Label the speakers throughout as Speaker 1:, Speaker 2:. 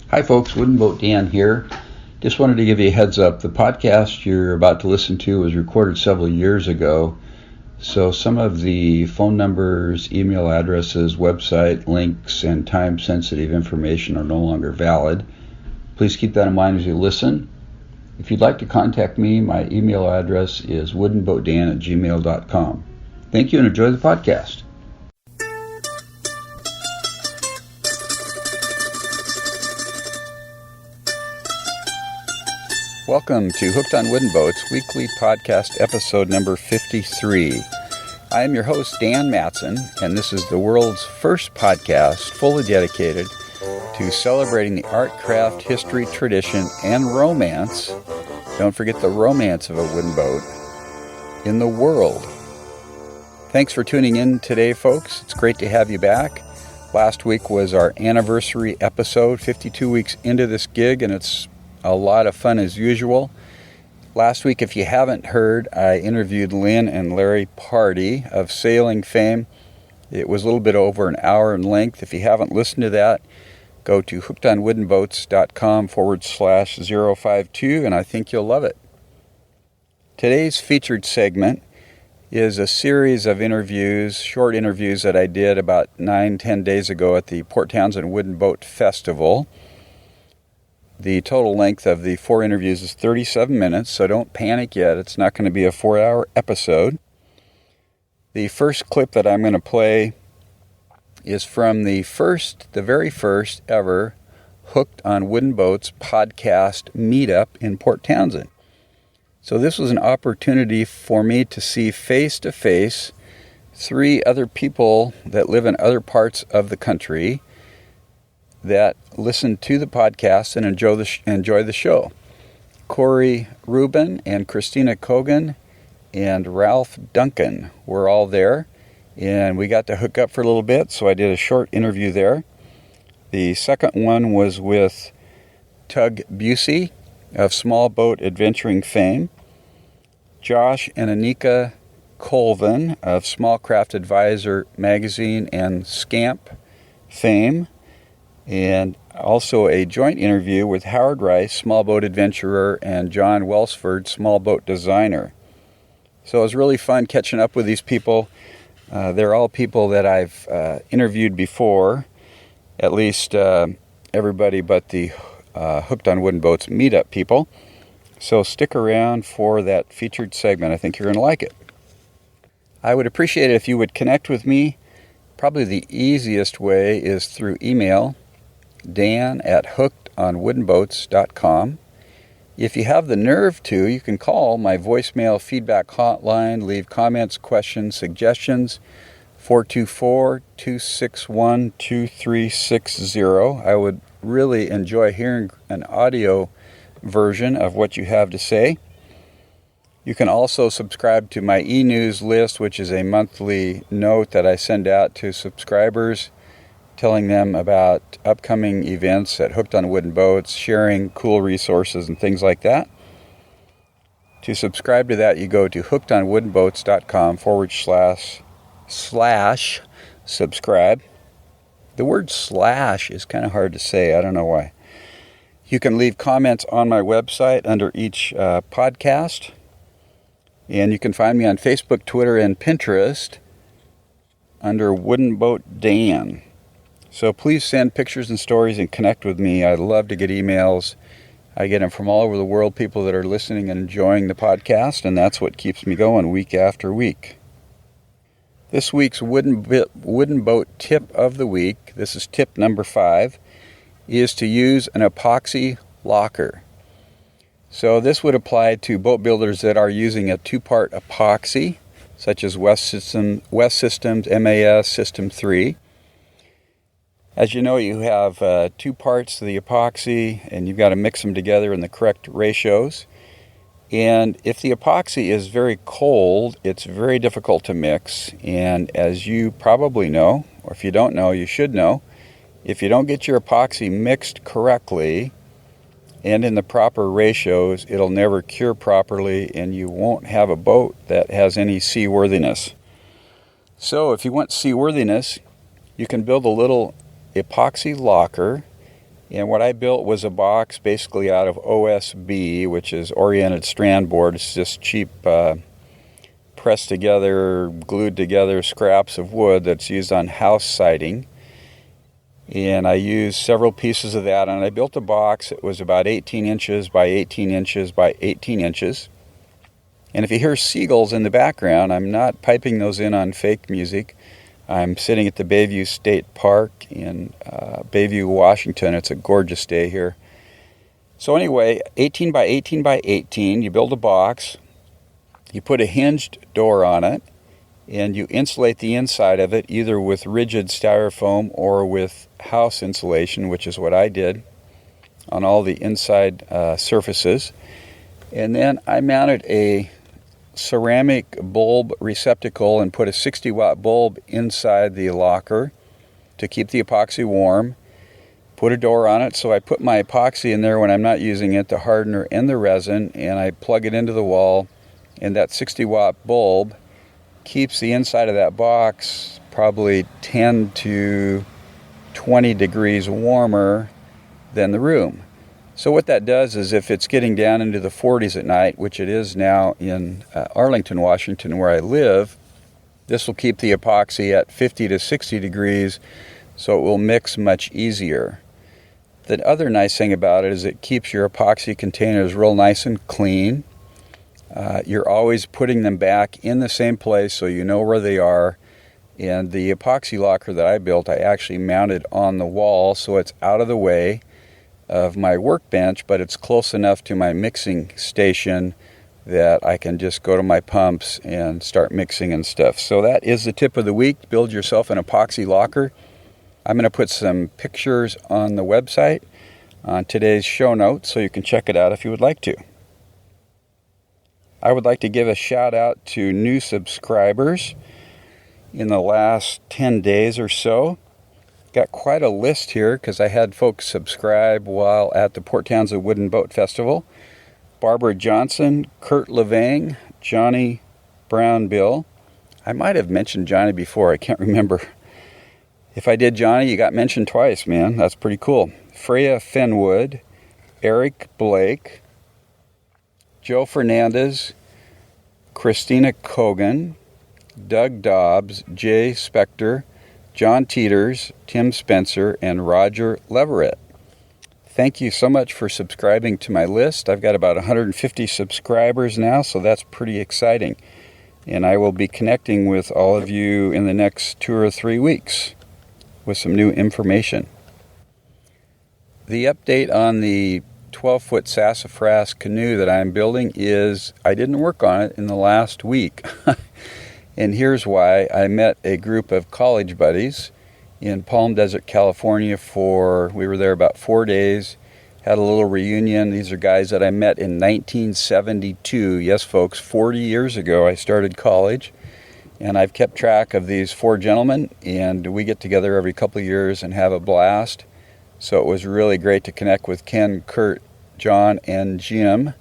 Speaker 1: Hi folks, Wooden Boat Dan here. Just wanted to give you a heads up. The podcast you're about to listen to was recorded several years ago, so some of the phone numbers, email addresses, website links, and time-sensitive information are no longer valid. Please keep that in mind as you listen. If you'd like to contact me, my email address is woodenboatdan@gmail.com. Thank you and enjoy the podcast. Welcome to Hooked on Wooden Boats, weekly podcast episode number 53. I am your host, Dan Matson, and this is the world's first podcast fully dedicated to celebrating the art, craft, history, tradition, and romance. Don't forget the romance of a wooden boat in the world. Thanks for tuning in today, folks. It's great to have you back. Last week was our anniversary episode, 52 weeks into this gig, and it's a lot of fun as usual. Last week, if you haven't heard, I interviewed Lynn and Larry Pardee of sailing fame. It was a little bit over an hour in length. If you haven't listened to that, go to hookedonwoodenboats.com/052, and I think you'll love it. Today's featured segment is a series of interviews, short interviews that I did about 9-10 days ago at the Port Townsend Wooden Boat Festival. The total length of the 4 interviews is 37 minutes, so don't panic yet. It's not going to be a 4-hour episode. The first clip that I'm going to play is from the very first ever Hooked on Wooden Boats podcast Meetup in Port Townsend. So this was an opportunity for me to see face-to-face 3 other people that live in other parts of the country that listen to the podcast and enjoy the show. Korey, Ruben, and Christina Cogan, and Ralph Duncan were all there, and we got to hook up for a little bit, so I did a short interview there. The second one was with Tug Buse of Small Boat Adventuring fame, Josh and Anika Colvin of Small Craft Advisor magazine and SCAMP fame, and also a joint interview with Howard Rice, small boat adventurer, and John Welsford, small boat designer. So it was really fun catching up with these people. They're all people that I've interviewed before, at least everybody but the Hooked on Wooden Boats Meetup people. So stick around for that featured segment. I think you're going to like it. I would appreciate it if you would connect with me. Probably the easiest way is through email, dan@hookedonwoodenboats.com. If you have the nerve to, you can call my voicemail feedback hotline, leave comments, questions, suggestions, 424-261-2360. I would really enjoy hearing an audio version of what you have to say. You can also subscribe to my e-news list, which is a monthly note that I send out to subscribers, telling them about upcoming events at Hooked on Wooden Boats, sharing cool resources and things like that. To subscribe to that, you go to hookedonwoodenboats.com/subscribe. The word slash is kind of hard to say. I don't know why. You can leave comments on my website under each podcast. And you can find me on Facebook, Twitter, and Pinterest under Wooden Boat Dan. So please send pictures and stories and connect with me. I love to get emails. I get them from all over the world, people that are listening and enjoying the podcast, and that's what keeps me going week after week. This week's wooden boat tip of the week, this is tip number 5, is to use an epoxy locker. So this would apply to boat builders that are using a 2-part epoxy, such as West Systems MAS System 3. As you know, you have 2 parts of the epoxy, and you've got to mix them together in the correct ratios. And if the epoxy is very cold, it's very difficult to mix. And as you probably know, or if you don't know, you should know, if you don't get your epoxy mixed correctly and in the proper ratios, it'll never cure properly, and you won't have a boat that has any seaworthiness. So if you want seaworthiness, you can build a little epoxy locker And what I built was a box basically out of OSB, which is oriented strand board. It's just cheap pressed together, glued together scraps of wood that's used on house siding. And I used several pieces of that, and I built a box. It was about 18 inches by 18 inches by 18 inches. And if you hear seagulls in the background, I'm not piping those in on fake music. I'm sitting at the Bayview State Park in Bayview, Washington. It's a gorgeous day here. So anyway, 18 by 18 by 18, you build a box, you put a hinged door on it, and you insulate the inside of it either with rigid styrofoam or with house insulation, which is what I did on all the inside surfaces. And then I mounted a ceramic bulb receptacle and put a 60-watt bulb inside the locker to keep the epoxy warm. Put a door on it, so I put my epoxy in there when I'm not using it, the hardener and the resin, and I plug it into the wall, and that 60-watt bulb keeps the inside of that box probably 10 to 20 degrees warmer than the room. So what that does is if it's getting down into the 40s at night, which it is now in Arlington, Washington, where I live, this will keep the epoxy at 50 to 60 degrees, so it will mix much easier. The other nice thing about it is it keeps your epoxy containers real nice and clean. You're always putting them back in the same place so you know where they are. And the epoxy locker that I built, I actually mounted on the wall so it's out of the way of my workbench, but it's close enough to my mixing station that I can just go to my pumps and start mixing and stuff. So that is the tip of the week. Build yourself an epoxy locker. I'm going to put some pictures on the website on today's show notes so you can check it out if you would like to. I would like to give a shout out to new subscribers in the last 10 days or so. Got quite a list here because I had folks subscribe while at the Port Townsend Wooden Boat Festival. Barbara Johnson, Kurt Levang, Johnny Brownbill. I might have mentioned Johnny before. I can't remember. If I did Johnny, you got mentioned twice, man. That's pretty cool. Freya Fenwood, Eric Blake, Joe Fernandez, Christina Cogan, Doug Dobbs, Jay Spector, John Teeters, Tim Spencer, and Roger Leverett. Thank you so much for subscribing to my list. I've got about 150 subscribers now, so that's pretty exciting. And I will be connecting with all of you in the next 2 or 3 weeks with some new information. The update on the 12-foot sassafras canoe that I'm building is I didn't work on it in the last week. And here's why. I met a group of college buddies in Palm Desert, California we were there about 4 days, had a little reunion. These are guys that I met in 1972. Yes, folks, 40 years ago I started college. And I've kept track of these 4 gentlemen, and we get together every couple of years and have a blast. So it was really great to connect with Ken, Kurt, John, and Jim.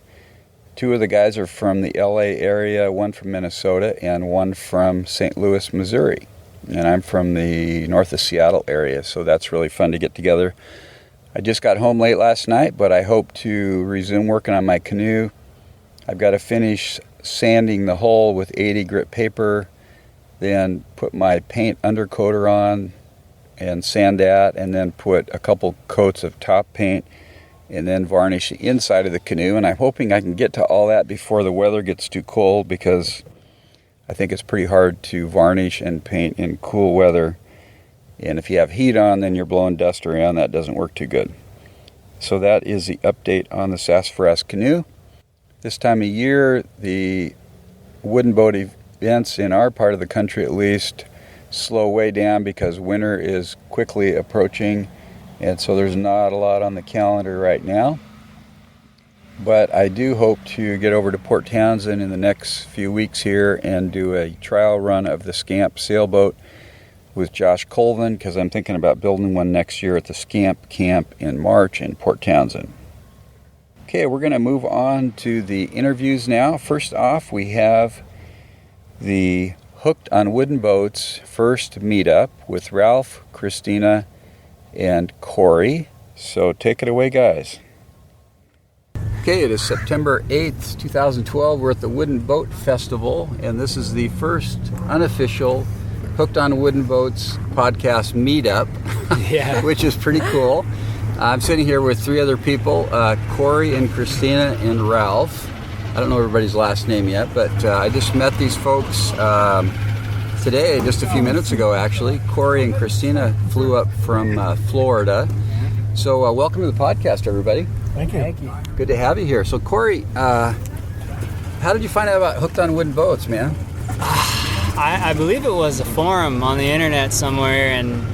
Speaker 1: 2 of the guys are from the LA area, one from Minnesota, and one from St. Louis, Missouri. And I'm from the north of Seattle area, so that's really fun to get together. I just got home late last night, but I hope to resume working on my canoe. I've got to finish sanding the hull with 80 grit paper, then put my paint undercoater on and sand that, and then put a couple coats of top paint, and then varnish the inside of the canoe. And I'm hoping I can get to all that before the weather gets too cold, because I think it's pretty hard to varnish and paint in cool weather. And if you have heat on, then you're blowing dust around. That doesn't work too good. So that is the update on the sassafras canoe. This time of year, the wooden boat events in our part of the country at least slow way down because winter is quickly approaching. And so there's not a lot on the calendar right now. But I do hope to get over to Port Townsend in the next few weeks here and do a trial run of the SCAMP sailboat with Josh Colvin, because I'm thinking about building one next year at the SCAMP camp in March in Port Townsend. Okay, we're going to move on to the interviews now. First off, we have the Hooked on Wooden Boats first meetup with Ralph, Christina, and Korey. So take it away, guys. Okay, it is September 8th, 2012. We're at the Wooden Boat Festival, and this is the first unofficial Hooked on Wooden Boats podcast meetup, which is pretty cool. I'm sitting here with three other people, Korey and Christina and Ralph. I don't know everybody's last name yet, but I just met these folks today, just a few minutes ago, actually. Korey and Christina flew up from Florida. So welcome to the podcast, everybody.
Speaker 2: Thank you.
Speaker 1: Good to have you here. So Korey, how did you find out about Hooked on Wooden Boats, man?
Speaker 2: I believe it was a forum on the internet somewhere, and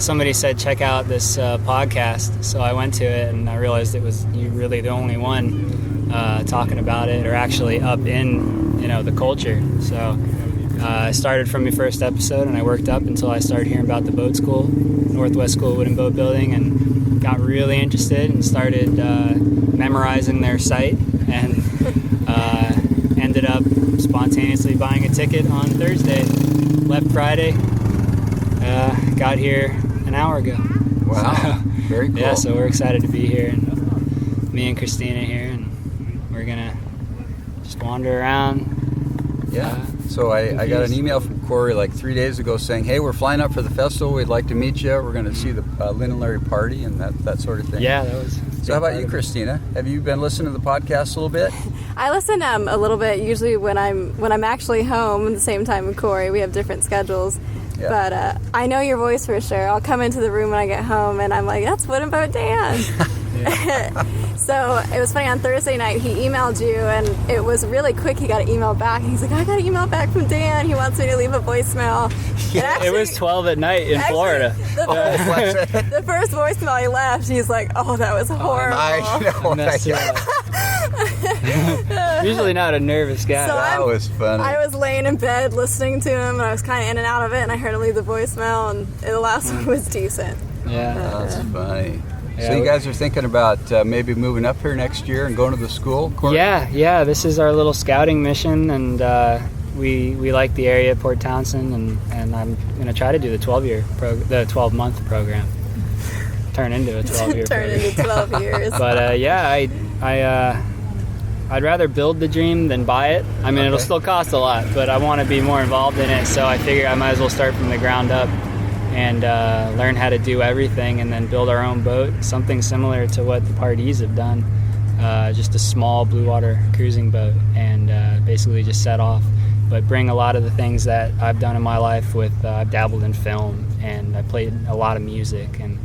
Speaker 2: somebody said check out this podcast. So I went to it, and I realized it was you really the only one talking about it, or actually up in the culture. So I started from the first episode, and I worked up until I started hearing about the boat school, Northwest School of Wooden Boat Building, and got really interested and started memorizing their site, and ended up spontaneously buying a ticket on Thursday. Left Friday, got here an hour ago.
Speaker 1: Wow, so, very cool.
Speaker 2: Yeah, so we're excited to be here, and me and Christina here, and we're gonna just wander around.
Speaker 1: Yeah. So I got an email from Korey like 3 days ago saying, hey, we're flying up for the festival. We'd like to meet you. We're going to see the Lynn and Larry party and that sort of thing.
Speaker 2: Yeah, that was...
Speaker 1: So how about you, Christina? Have you been listening to the podcast a little bit?
Speaker 3: I listen a little bit, usually when I'm actually home at the same time with Korey. We have different schedules. Yeah. But I know your voice for sure. I'll come into the room when I get home, and I'm like, that's Wooden Boat Dan. So it was funny, on Thursday night he emailed you, and it was really quick. He got an email back, and he's like, I got an email back from Dan. He wants me to leave a voicemail.
Speaker 2: Yeah, actually, it was 12 at night in Florida.
Speaker 3: The first voicemail he left, he's like, oh, that was horrible.
Speaker 2: Usually not a nervous guy.
Speaker 3: So
Speaker 1: that was funny.
Speaker 3: I was laying in bed listening to him, and I was kind of in and out of it, and I heard him leave the voicemail, and the last one was decent.
Speaker 2: Yeah.
Speaker 1: That's funny. So you guys are thinking about maybe moving up here next year and going to the school? Korey?
Speaker 2: Yeah. This is our little scouting mission, and we like the area, Port Townsend, and I'm going to try to do the 12-month program. Turn into a 12-year
Speaker 3: Turn into 12 years.
Speaker 2: But I'd rather build the dream than buy it. I mean, It'll still cost a lot, but I want to be more involved in it, so I figure I might as well start from the ground up and learn how to do everything, and then build our own boat, something similar to what the parties have done, just a small blue water cruising boat, and basically just set off, but bring a lot of the things that I've done in my life with, I've dabbled in film, and I played a lot of music, and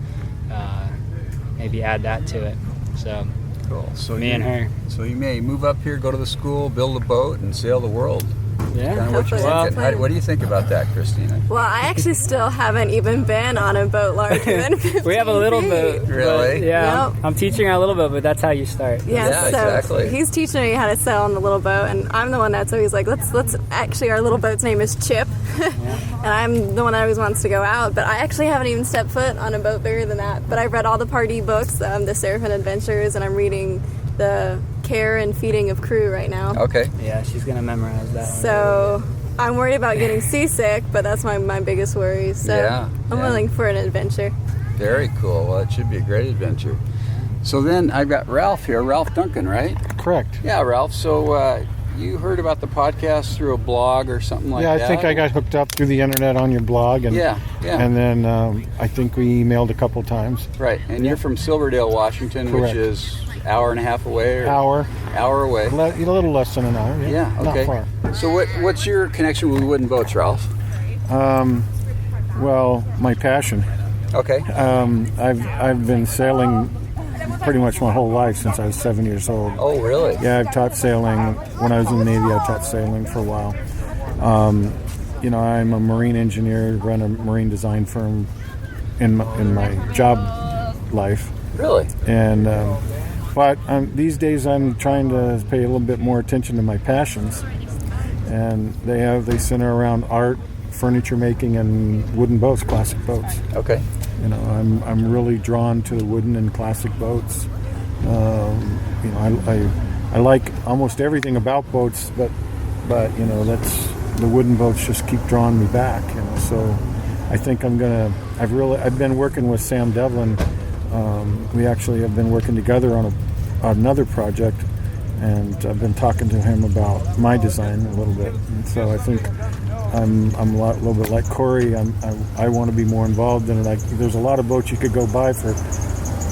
Speaker 2: maybe add that to it. So
Speaker 1: cool. So
Speaker 2: me and her.
Speaker 1: So you may move up here, go to the school, build a boat, and sail the world.
Speaker 2: Yeah.
Speaker 1: Kind of what you're thinking. What do you think about that, Christina?
Speaker 3: Well, I actually still haven't even been on a boat larger than 15
Speaker 2: We have a little boat.
Speaker 1: Really?
Speaker 2: Yeah. Yep. I'm teaching her a little boat, but that's how you start.
Speaker 3: Yeah, so
Speaker 1: exactly.
Speaker 3: He's teaching me how to sail on the little boat, and I'm the one that's always like, let's actually, our little boat's name is Chip, and I'm the one that always wants to go out, but I actually haven't even stepped foot on a boat bigger than that. But I've read all the party books, the Seraphin Adventures, and I'm reading the Care and Feeding of Crew right now.
Speaker 1: Okay.
Speaker 2: Yeah, she's going to memorize that one.
Speaker 3: So I'm worried about getting seasick, but that's my biggest worry. So I'm willing for an adventure.
Speaker 1: Very cool. Well, it should be a great adventure. So then I've got Ralph here, Ralph Duncan, right?
Speaker 4: Correct.
Speaker 1: Yeah, Ralph. So you heard about the podcast through a blog or something like that?
Speaker 4: Yeah, I think I got hooked up through the internet on your blog. And, and then I think we emailed a couple times.
Speaker 1: Right. And you're from Silverdale, Washington,
Speaker 4: Correct.
Speaker 1: which is hour and a half away?
Speaker 4: Hour
Speaker 1: away.
Speaker 4: A little less than an hour.
Speaker 1: Yeah, okay.
Speaker 4: Not far.
Speaker 1: So what's your connection with wooden boats, Ralph?
Speaker 4: Well, my passion.
Speaker 1: Okay.
Speaker 4: I've been sailing pretty much my whole life since I was 7 years old.
Speaker 1: Oh, really?
Speaker 4: Yeah, I've taught sailing. When I was in the Navy, I taught sailing for a while. I'm a marine engineer, run a marine design firm in my job life.
Speaker 1: Really?
Speaker 4: And but these days I'm trying to pay a little bit more attention to my passions. And they center around art, furniture making, and wooden boats, classic boats.
Speaker 1: Okay.
Speaker 4: I'm really drawn to the wooden and classic boats. I like almost everything about boats, but that's the wooden boats just keep drawing me back. So I think I've been working with Sam Devlin We actually have been working together on another project, and I've been talking to him about my design a little bit. And so I think I'm a little bit like Korey. I want to be more involved in it. There's a lot of boats you could go buy for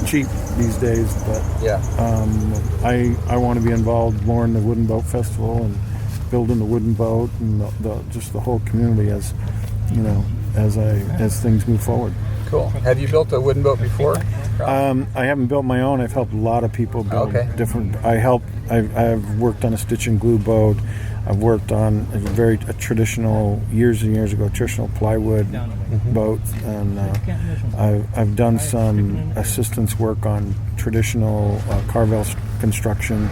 Speaker 4: cheap these days, but I want to be involved more in the Wooden Boat Festival and building the wooden boat and just the whole community as things move forward.
Speaker 1: Cool. Have you built a wooden boat before?
Speaker 4: I haven't built my own. I've helped a lot of people build different. I've worked on a stitch and glue boat. I've worked on a traditional, years and years ago, traditional plywood boat, and I've done some assistance work on traditional carvel construction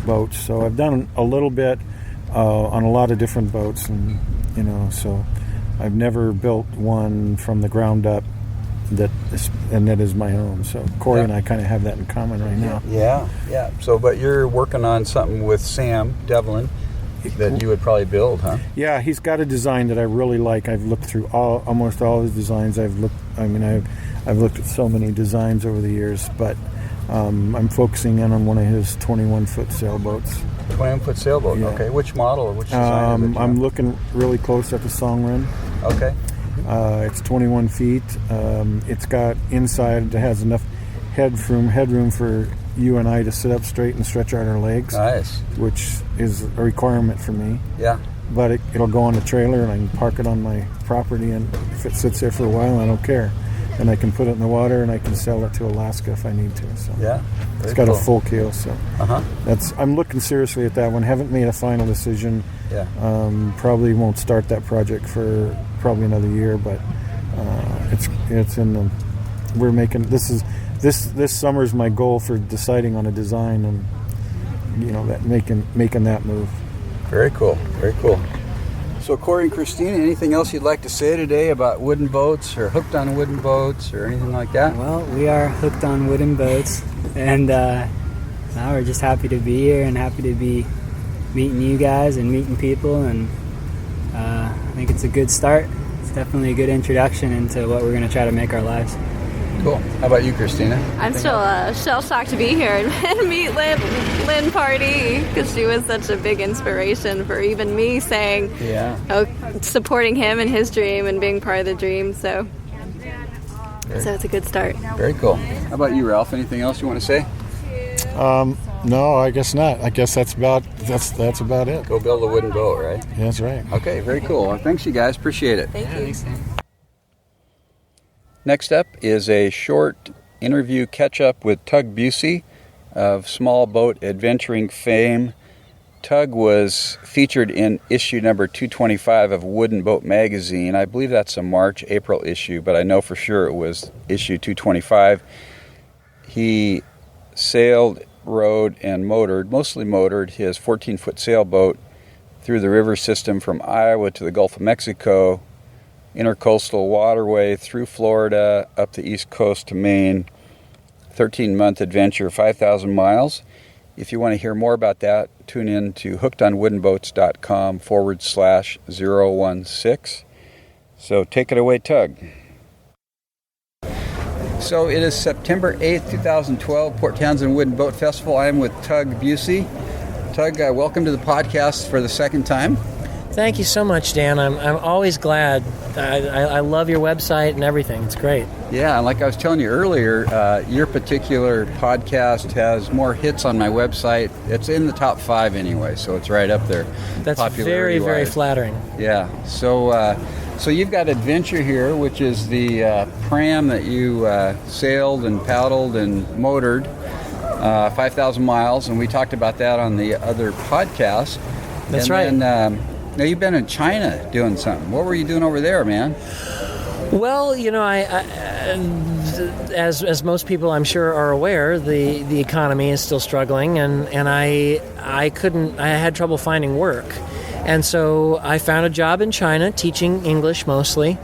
Speaker 4: boats. So I've done a little bit on a lot of different boats, and so I've never built one from the ground up that is my own. So Korey and I kind of have that in common right now.
Speaker 1: Yeah. So, but you're working on something with Sam Devlin that you would probably build, huh?
Speaker 4: Yeah, he's got a design that I really like. I've looked through almost all his designs. I've looked at so many designs over the years, but I'm focusing in on one of his 21-foot sailboats.
Speaker 1: 21-foot sailboat. Yeah. Okay. Which model or which design is it?
Speaker 4: I'm looking really close at the Songren.
Speaker 1: Okay.
Speaker 4: It's 21 feet. It's got inside, it has enough headroom for you and I to sit up straight and stretch out our legs.
Speaker 1: Nice.
Speaker 4: Which is a requirement for me.
Speaker 1: Yeah.
Speaker 4: But it'll go on the trailer, and I can park it on my property, and if it sits there for a while, I don't care. And I can put it in the water, and I can sell it to Alaska if I need to. So
Speaker 1: yeah.
Speaker 4: It's got a full keel, so
Speaker 1: Uh-huh.
Speaker 4: I'm looking seriously at that one. Haven't made a final decision.
Speaker 1: Yeah.
Speaker 4: Probably won't start that project for probably another year, but it's in the. We're making this summer's my goal for deciding on a design, and that making that move.
Speaker 1: Very cool. Very cool. So Korey and Christina, anything else you'd like to say today about wooden boats or hooked on wooden boats or anything like that?
Speaker 2: Well, we are hooked on wooden boats, and now we're just happy to be here and happy to be meeting you guys and meeting people, and I think it's a good start. It's definitely a good introduction into what we're going to try to make our lives.
Speaker 1: Cool. How about you, Christina?
Speaker 3: I'm still shell-shocked to be here and meet Lynn Pardee, because she was such a big inspiration for even me saying, supporting him and his dream and being part of the dream. So it's a good start.
Speaker 1: Very cool. How about you, Ralph? Anything else you want to say?
Speaker 4: No, I guess not. I guess that's about it.
Speaker 1: Go build a wooden boat, right?
Speaker 4: Yeah, that's right.
Speaker 1: Okay, very cool. Well, thanks, you guys. Appreciate it.
Speaker 3: Thank you.
Speaker 2: Thanks.
Speaker 1: Next up is a short interview catch-up with Tug Buse of small boat adventuring fame. Tug was featured in issue number 225 of Wooden Boat Magazine. I believe that's a March-April issue, but I know for sure it was issue 225. He sailed, rowed, and mostly motored his 14-foot sailboat through the river system from Iowa to the Gulf of Mexico, intercoastal waterway through Florida, up the East Coast to Maine. 13-month adventure, 5,000 miles. If you want to hear more about that, tune in to hookedonwoodenboats.com/016. So take it away, Tug. So it is September 8th, 2012, Port Townsend Wooden Boat Festival. I am with Tug Buse. Tug, welcome to the podcast for the second time.
Speaker 5: Thank you so much, Dan. I'm always glad. I love your website and everything. It's great.
Speaker 1: Yeah, and like I was telling you earlier, your particular podcast has more hits on my website. It's in the top 5 anyway, so it's right up there.
Speaker 5: That's very, very flattering.
Speaker 1: Yeah. So you've got Adventure here, which is the pram that you sailed and paddled and motored 5,000 miles, and we talked about that on the other podcast.
Speaker 5: That's right.
Speaker 1: And now you've been in China doing something. What were you doing over there, man?
Speaker 5: Well, I as most people I'm sure are aware, the economy is still struggling, and I had trouble finding work, and so I found a job in China teaching English mostly,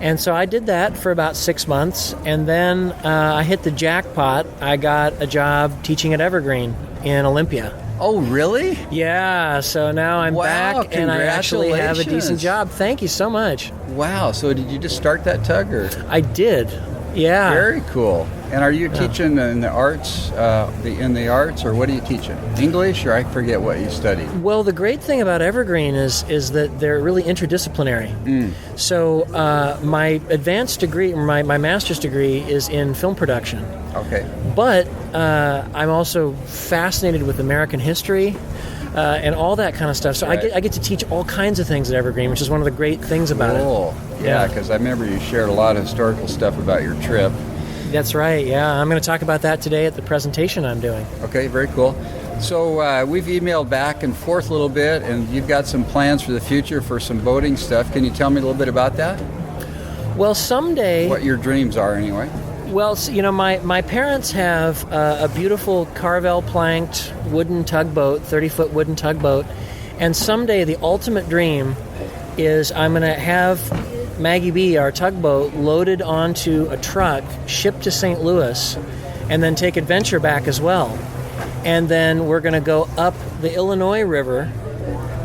Speaker 5: and so I did that for about 6 months, and then I hit the jackpot. I got a job teaching at Evergreen in Olympia.
Speaker 1: Oh, really?
Speaker 5: Yeah, so now I'm back, and I actually have a decent job. Thank you so much.
Speaker 1: Wow, so did you just start that, Tug? Or?
Speaker 5: I did, yeah.
Speaker 1: Very cool. And are you teaching in the arts, or what are you teaching? English, or I forget what you studied?
Speaker 5: Well, the great thing about Evergreen is that they're really interdisciplinary. So my advanced degree, my master's degree, is in film production.
Speaker 1: Okay.
Speaker 5: But I'm also fascinated with American history and all that kind of stuff. So
Speaker 1: Right.
Speaker 5: I get to teach all kinds of things at Evergreen, which is one of the great things about it.
Speaker 1: Yeah, because I remember you shared a lot of historical stuff about your trip.
Speaker 5: That's right, yeah. I'm going to talk about that today at the presentation I'm doing.
Speaker 1: Okay, very cool. So we've emailed back and forth a little bit, and you've got some plans for the future for some boating stuff. Can you tell me a little bit about that?
Speaker 5: Well, someday...
Speaker 1: What your dreams are, anyway.
Speaker 5: Well, my parents have a beautiful Carvel planked wooden tugboat, 30-foot wooden tugboat, and someday the ultimate dream is I'm going to have Maggie B, our tugboat, loaded onto a truck, shipped to St. Louis, and then take Adventure back as well. And then we're going to go up the Illinois River,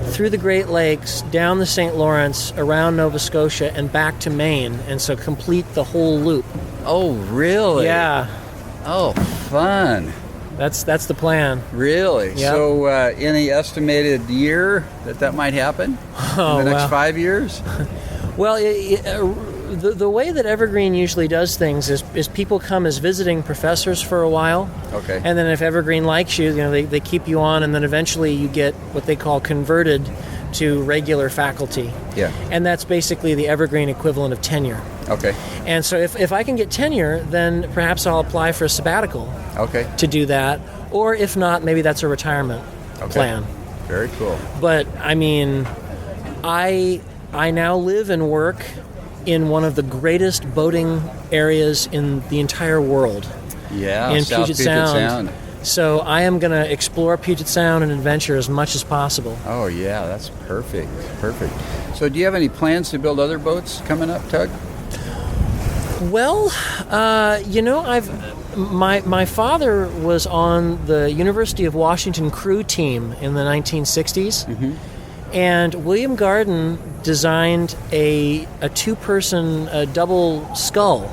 Speaker 5: through the Great Lakes, down the St. Lawrence, around Nova Scotia, and back to Maine, and so complete the whole loop.
Speaker 1: Oh, really?
Speaker 5: Yeah.
Speaker 1: Oh, fun.
Speaker 5: That's the plan.
Speaker 1: Really?
Speaker 5: Yep.
Speaker 1: So any estimated year that might happen? In the next 5 years?
Speaker 5: Well, the way that Evergreen usually does things is people come as visiting professors for a while.
Speaker 1: Okay.
Speaker 5: And then if Evergreen likes you, they keep you on, and then eventually you get what they call converted to regular faculty.
Speaker 1: Yeah.
Speaker 5: And that's basically the Evergreen equivalent of tenure.
Speaker 1: Okay.
Speaker 5: And so if I can get tenure, then perhaps I'll apply for a sabbatical to do that. Or if not, maybe that's a retirement plan.
Speaker 1: Very cool.
Speaker 5: But, I mean, I now live and work in one of the greatest boating areas in the entire world.
Speaker 1: Yeah,
Speaker 5: in
Speaker 1: South
Speaker 5: Puget Sound. So I am going to explore Puget Sound and Adventure as much as possible.
Speaker 1: Oh, yeah, that's perfect. Perfect. So do you have any plans to build other boats coming up, Tug?
Speaker 5: Well, my father was on the University of Washington crew team in the 1960s.
Speaker 1: Mm-hmm.
Speaker 5: And William Garden designed a two-person double skull.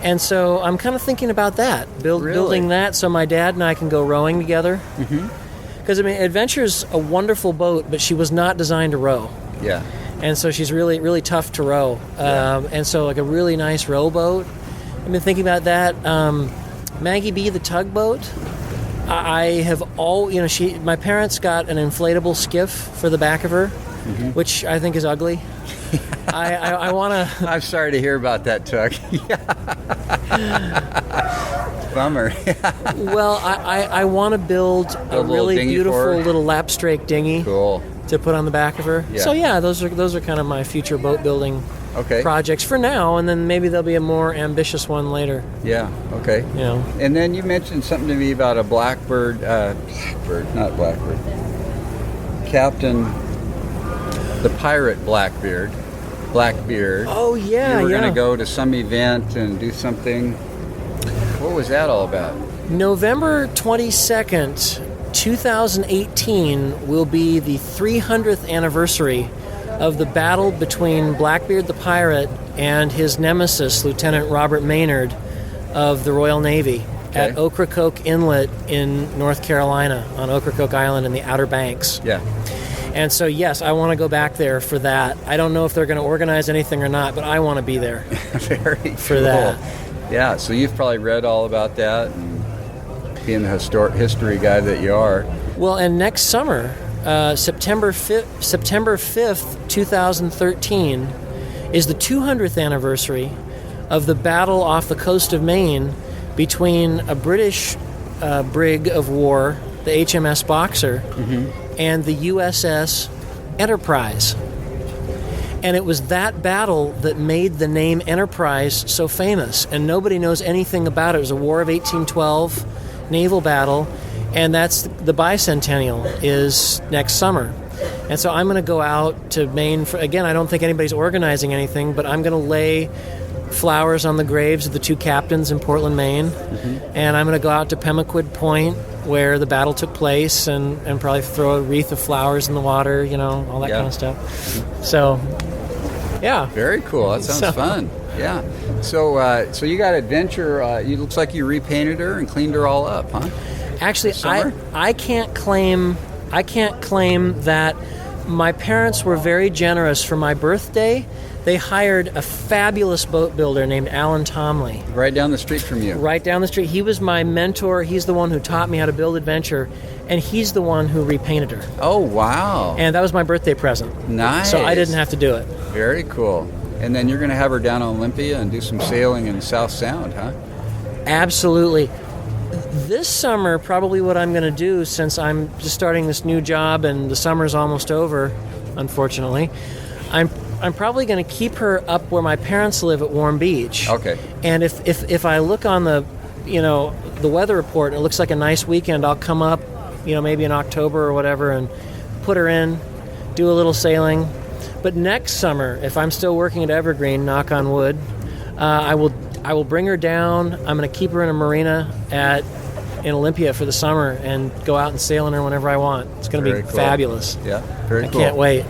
Speaker 5: And so I'm kind of thinking about that, building that so my dad and I can go rowing together. Because, I mean, Adventure's a wonderful boat, but she was not designed to row.
Speaker 1: Yeah.
Speaker 5: And so she's really, really tough to row. And so, like, a really nice rowboat. I've been thinking about that. Maggie B, the tugboat. I have my parents got an inflatable skiff for the back of her, which I think is ugly. I want to...
Speaker 1: I'm sorry to hear about that, Tug. Bummer.
Speaker 5: Well, I want to build a really beautiful little lapstrake dinghy to put on the back of her. Yeah. So, yeah, those are kind of my future boat building projects for now, and then maybe there'll be a more ambitious one later.
Speaker 1: Yeah, okay.
Speaker 5: You know.
Speaker 1: And then you mentioned something to me about a Blackbeard, Captain, the pirate Blackbeard.
Speaker 5: Oh, yeah,
Speaker 1: You were going to go to some event and do something. What was that all about?
Speaker 5: November 22nd, 2018 will be the 300th anniversary of the battle between Blackbeard the pirate and his nemesis, Lieutenant Robert Maynard of the Royal Navy at Ocracoke Inlet in North Carolina, on Ocracoke Island in the Outer Banks.
Speaker 1: Yeah.
Speaker 5: And so, yes, I want to go back there for that. I don't know if they're going to organize anything or not, but I want to be there.
Speaker 1: Very
Speaker 5: for
Speaker 1: cool.
Speaker 5: that.
Speaker 1: Yeah, so you've probably read all about that, and being the history guy that you are.
Speaker 5: Well, and next summer, September 5th, 2013, is the 200th anniversary of the battle off the coast of Maine between a British brig of war, the HMS Boxer, and the USS Enterprise. And it was that battle that made the name Enterprise so famous, and nobody knows anything about it. It was a War of 1812 naval battle, and that's the bicentennial is next summer. And so I'm going to go out to Maine again, I don't think anybody's organizing anything, but I'm going to lay flowers on the graves of the two captains in Portland, Maine, and I'm going to go out to Pemaquid Point, where the battle took place, and probably throw a wreath of flowers in the water, all that kind of stuff. So, yeah.
Speaker 1: Very cool. That sounds fun. Yeah. So you got adventure. It looks like you repainted her and cleaned her all up, huh?
Speaker 5: Actually,
Speaker 1: Summer?
Speaker 5: I can't claim that. My parents were very generous. For my birthday, they hired a fabulous boat builder named Alan Tomley.
Speaker 1: Right down the street from you.
Speaker 5: Right down the street. He was my mentor. He's the one who taught me how to build adventure, and he's the one who repainted her.
Speaker 1: Oh, wow.
Speaker 5: And that was my birthday present.
Speaker 1: Nice.
Speaker 5: So I didn't have to do it.
Speaker 1: Very cool. And then you're going to have her down on Olympia and do some sailing in South Sound, huh?
Speaker 5: Absolutely. This summer, probably what I'm going to do, since I'm just starting this new job and the summer's almost over, unfortunately, I'm probably going to keep her up where my parents live at Warm Beach.
Speaker 1: Okay.
Speaker 5: And if I look on the weather report and it looks like a nice weekend, I'll come up, maybe in October or whatever, and put her in, do a little sailing. But next summer, if I'm still working at Evergreen, knock on wood, I will bring her down. I'm going to keep her in a marina in Olympia for the summer and go out and sail in her whenever I want. It's going to be
Speaker 1: cool.
Speaker 5: fabulous.
Speaker 1: Yeah, very cool.
Speaker 5: I can't wait.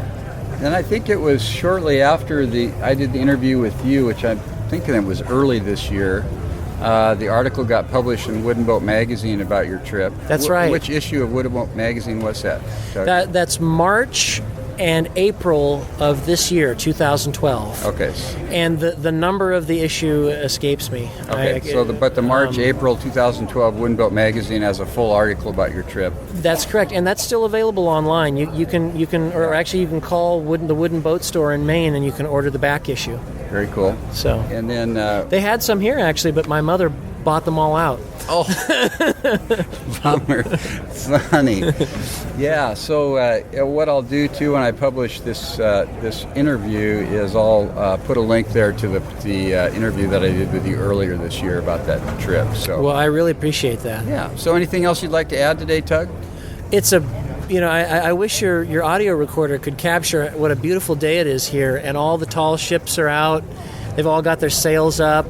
Speaker 1: And I think it was shortly after I did the interview with you, which I'm thinking it was early this year. The article got published in Wood and Boat magazine about your trip.
Speaker 5: That's right.
Speaker 1: Which issue of Wood and Boat magazine was that, Tug?
Speaker 5: That's March and April of this year, 2012.
Speaker 1: Okay.
Speaker 5: And the number of the issue escapes me.
Speaker 1: Okay. But the March, April 2012 Wood and Boat magazine has a full article about your trip.
Speaker 5: That's correct, and that's still available online. You can, or actually you can call the Wood and Boat store in Maine, and you can order the back issue.
Speaker 1: Very cool.
Speaker 5: So.
Speaker 1: And then
Speaker 5: they had some here actually, but my mother bought them all out.
Speaker 1: Oh, bummer. Funny. Yeah, so what I'll do, too, when I publish this interview is I'll put a link there to the interview that I did with you earlier this year about that trip. So.
Speaker 5: Well, I really appreciate that.
Speaker 1: Yeah. So anything else you'd like to add today, Tug?
Speaker 5: It's I wish your audio recorder could capture what a beautiful day it is here, and all the tall ships are out. They've all got their sails up.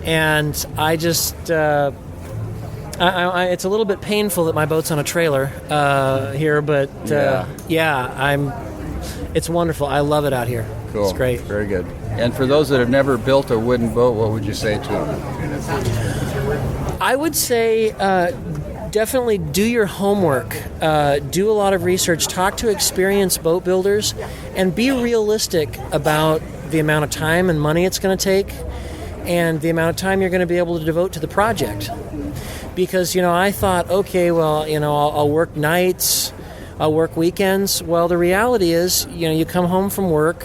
Speaker 5: And I just, it's a little bit painful that my boat's on a trailer here, but it's wonderful. I love it out here.
Speaker 1: Cool.
Speaker 5: It's great.
Speaker 1: Very good. And for those that have never built a wooden boat, what would you say to them?
Speaker 5: I would say definitely do your homework. Do a lot of research. Talk to experienced boat builders, and be realistic about the amount of time and money it's going to take, and the amount of time you're going to be able to devote to the project. Because, I thought, okay, well, I'll work nights, I'll work weekends. Well, the reality is, you come home from work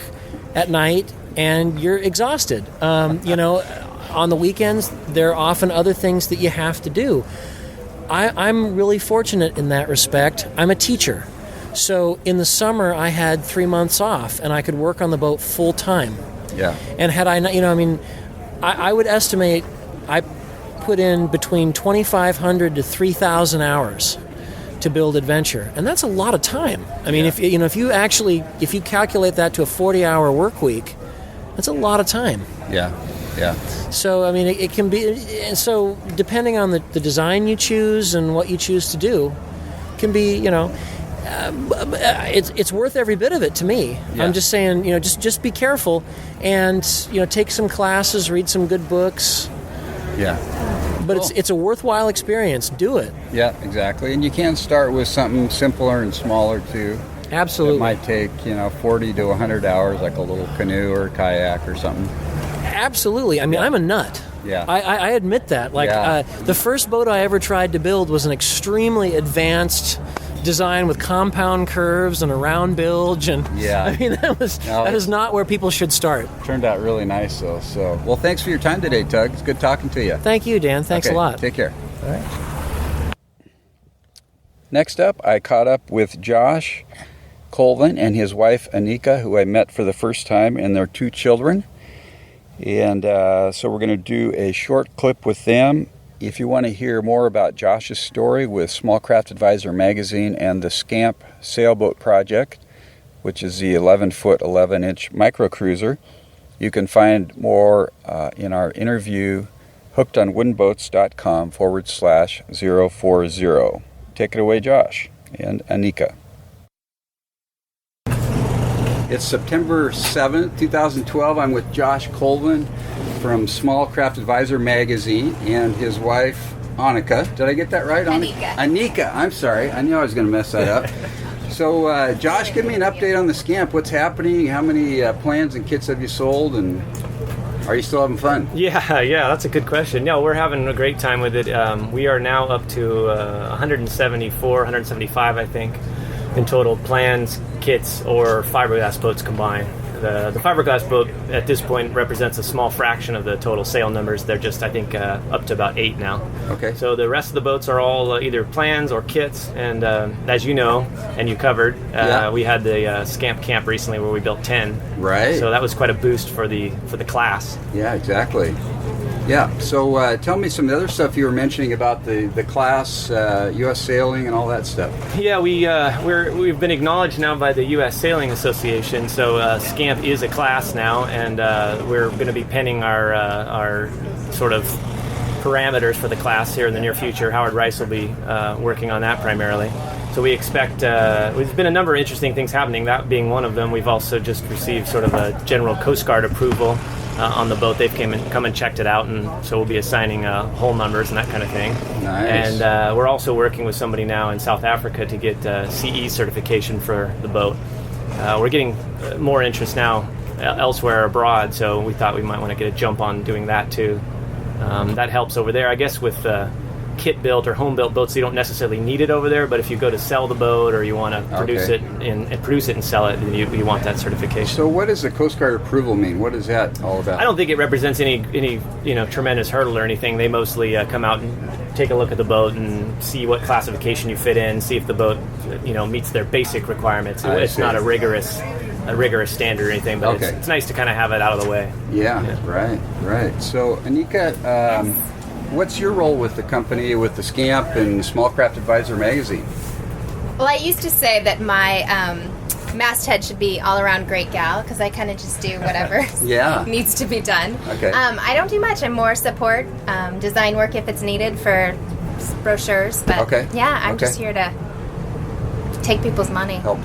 Speaker 5: at night and you're exhausted. On the weekends, there are often other things that you have to do. I'm really fortunate in that respect. I'm a teacher. So in the summer, I had 3 months off and I could work on the boat full time.
Speaker 1: Yeah.
Speaker 5: And had I not, I would estimate I put in between 2,500 to 3,000 hours to build adventure, and that's a lot of time. I mean, if you calculate that to a 40-hour work week, that's a lot of time.
Speaker 1: Yeah.
Speaker 5: So I mean, it can be. So depending on the design you choose and what you choose to do, can be it's worth every bit of it to me. Yeah. I'm just saying, just be careful and, take some classes, read some good books.
Speaker 1: Yeah.
Speaker 5: But
Speaker 1: cool.
Speaker 5: It's a worthwhile experience. Do it.
Speaker 1: Yeah, exactly. And you can start with something simpler and smaller, too.
Speaker 5: Absolutely.
Speaker 1: It might take, 40 to 100 hours, like a little canoe or kayak or something.
Speaker 5: Absolutely. I mean, I'm a nut.
Speaker 1: Yeah.
Speaker 5: I admit that. The first boat I ever tried to build was an extremely advanced design with compound curves and a round bilge, and I mean that is not where people should start.
Speaker 1: Turned out really nice though. So, well, thanks for your time today, Tug. It's good talking to you.
Speaker 5: Thank you, Dan. Thanks a lot.
Speaker 1: Take care.
Speaker 5: All right.
Speaker 1: Next up, I caught up with Josh Colvin and his wife Anika, who I met for the first time, and their 2 children. And so we're going to do a short clip with them. If you want to hear more about Josh's story with Small Craft Advisor magazine and the SCAMP sailboat project, which is the 11-foot, 11-inch microcruiser, you can find more in our interview, hookedonwoodenboats.com/040. Take it away, Josh and Anika. It's September 7th, 2012. I'm with Josh Colvin from Small Craft Advisor magazine, and his wife, Anika. Did I get that right? Anika. I'm sorry. I knew I was going to mess that up. So, Josh, give me an update on the SCAMP. What's happening? How many plans and kits have you sold? And are you still having fun?
Speaker 6: Yeah, that's a good question. No, we're having a great time with it. We are now up to 174, 175, I think, in total plans, kits, or fiberglass boats combined. The fiberglass boat at this point represents a small fraction of the total sale numbers. They're just, I think, up to about 8 now.
Speaker 1: Okay.
Speaker 6: So the rest of the boats are all either plans or kits. And as you know, and you covered, we had the SCAMP camp recently where we built 10.
Speaker 1: Right.
Speaker 6: So that was quite a boost for the class.
Speaker 1: Yeah, exactly. Yeah. So tell me some of the other stuff you were mentioning about the class, U.S. sailing, and all that stuff.
Speaker 6: Yeah, we've been acknowledged now by the U.S. Sailing Association. So SCAMP is a class now, and we're going to be penning our sort of parameters for the class here in the near future. Howard Rice will be working on that primarily. So we expect, there's been a number of interesting things happening, that being one of them. We've also just received sort of a general Coast Guard approval on the boat. They've come and checked it out, and so we'll be assigning hull numbers and that kind of thing.
Speaker 1: Nice.
Speaker 6: And we're also working with somebody now in South Africa to get CE certification for the boat. We're getting more interest now elsewhere abroad, so we thought we might want to get a jump on doing that too. That helps over there, I guess, with kit-built or home-built boats. You don't necessarily need it over there, but if you go to sell the boat or you want to produce it and sell it, then you want that certification.
Speaker 1: So what does the Coast Guard approval mean? What is that all about?
Speaker 6: I don't think it represents any tremendous hurdle or anything. They mostly come out and take a look at the boat and see what classification you fit in, see if the boat meets their basic requirements. It's not a rigorous standard or anything, but it's nice to kind of have it out of the way.
Speaker 1: Yeah. Right. So Anika, what's your role with the company, with the SCAMP and Small Craft Advisor magazine?
Speaker 7: Well, I used to say that my masthead should be all-around great gal, because I kind of just do whatever needs to be done.
Speaker 1: Okay.
Speaker 7: I don't do much. I'm more support, design work if it's needed for brochures. But I'm just here to take people's money.
Speaker 1: Help.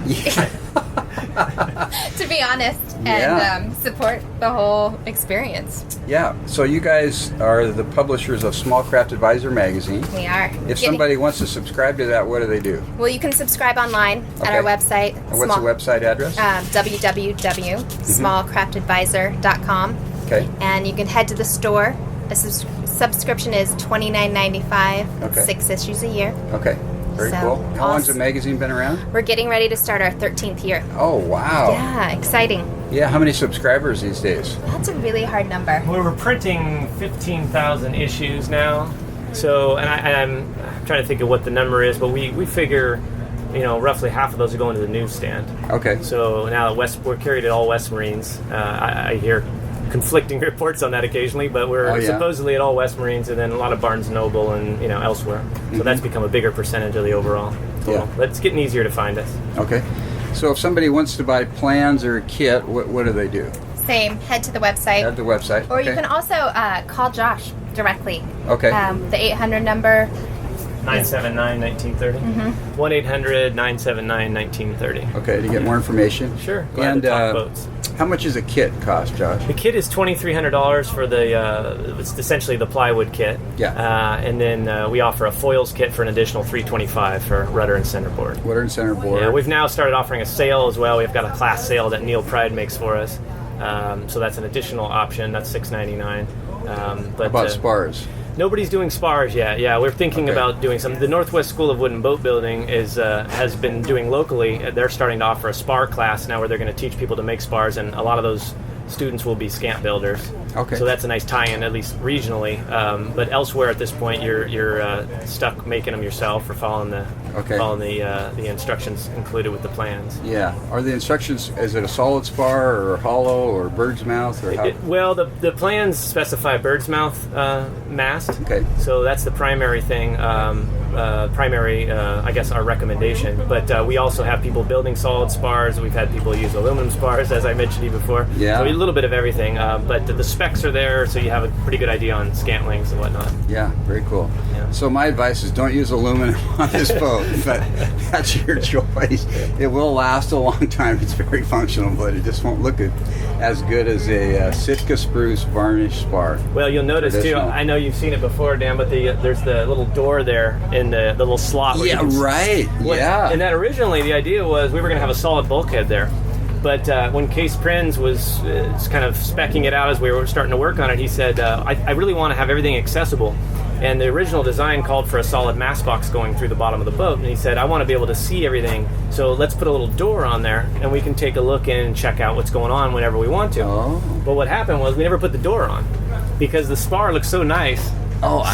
Speaker 7: To be honest, and support the whole experience.
Speaker 1: Yeah. So you guys are the publishers of Small Craft Advisor magazine.
Speaker 7: We are.
Speaker 1: If somebody wants to subscribe to that, what do they do?
Speaker 7: Well, you can subscribe online at our website.
Speaker 1: And what's the website address?
Speaker 7: www.smallcraftadvisor.com.
Speaker 1: Okay.
Speaker 7: And you can head to the store. A subscription is $29.95. 6 issues a year.
Speaker 1: Okay. Very cool. How long's the magazine been around?
Speaker 7: We're getting ready to start our 13th year.
Speaker 1: Oh, wow.
Speaker 7: Yeah, exciting.
Speaker 1: Yeah, how many subscribers these days?
Speaker 7: That's a really hard number.
Speaker 6: We're printing 15,000 issues now. So, and I'm trying to think of what the number is, but we figure, roughly half of those are going to the newsstand.
Speaker 1: Okay.
Speaker 6: So now we're carried at all West Marines. I hear conflicting reports on that occasionally, but we're supposedly at all West Marines, and then a lot of Barnes & Noble and elsewhere. So that's become a bigger percentage of the overall total. But it's getting easier to find us.
Speaker 1: Okay. So if somebody wants to buy plans or a kit, what do they do?
Speaker 7: Same. Head to the website. Or you can also call Josh directly.
Speaker 1: Okay.
Speaker 7: The 800 number.
Speaker 6: 979-1930. 1-800-979-1930.
Speaker 1: Okay, to get more information.
Speaker 6: Sure. Glad to talk boats.
Speaker 1: How much does a kit cost, Josh?
Speaker 6: The kit is $2,300 for it's essentially the plywood kit.
Speaker 1: Yeah.
Speaker 6: And then we offer a foils kit for an additional $325 for rudder and centerboard.
Speaker 1: Rudder and centerboard.
Speaker 6: Yeah, we've now started offering a sale as well. We've got a class sale that Neil Pride makes for us. So that's an additional option. That's $699.
Speaker 1: How about spars?
Speaker 6: Nobody's doing spars yet. Yeah, we're thinking about doing some. The Northwest School of Wood and Boat Building has been doing locally. They're starting to offer a spar class now where they're going to teach people to make spars, and a lot of those students will be SCAMP builders.
Speaker 1: Okay.
Speaker 6: So that's a nice tie-in, at least regionally. But elsewhere at this point, you're stuck making them yourself or following the instructions included with the plans.
Speaker 1: Yeah. Are the instructions, is it a solid spar or hollow or bird's mouth? Or how?
Speaker 6: Well, the plans specify bird's mouth mast.
Speaker 1: Okay.
Speaker 6: So that's the primary thing. I guess, our recommendation. But we also have people building solid spars. We've had people use aluminum spars, as I mentioned to you before.
Speaker 1: Yeah.
Speaker 6: So a little bit of everything. But the specs are there, so you have a pretty good idea on scant lengths and whatnot.
Speaker 1: Yeah, very cool.
Speaker 6: Yeah.
Speaker 1: So my advice is don't use aluminum on this boat, but that's your choice. It will last a long time. It's very functional, but it just won't look as good as a Sitka spruce varnish spar.
Speaker 6: Well, you'll notice too, I know you've seen it before, Dan, but there's the little door there in the little slot. Where
Speaker 1: right. Yeah.
Speaker 6: And that originally the idea was we were going to have a solid bulkhead there. But when Case Prinz was kind of specking it out as we were starting to work on it, he said, I really want to have everything accessible. And the original design called for a solid mast box going through the bottom of the boat. And he said, I want to be able to see everything, so let's put a little door on there, and we can take a look in and check out what's going on whenever we want to.
Speaker 1: Oh.
Speaker 6: But what happened was we never put the door on, because the spar looks so nice.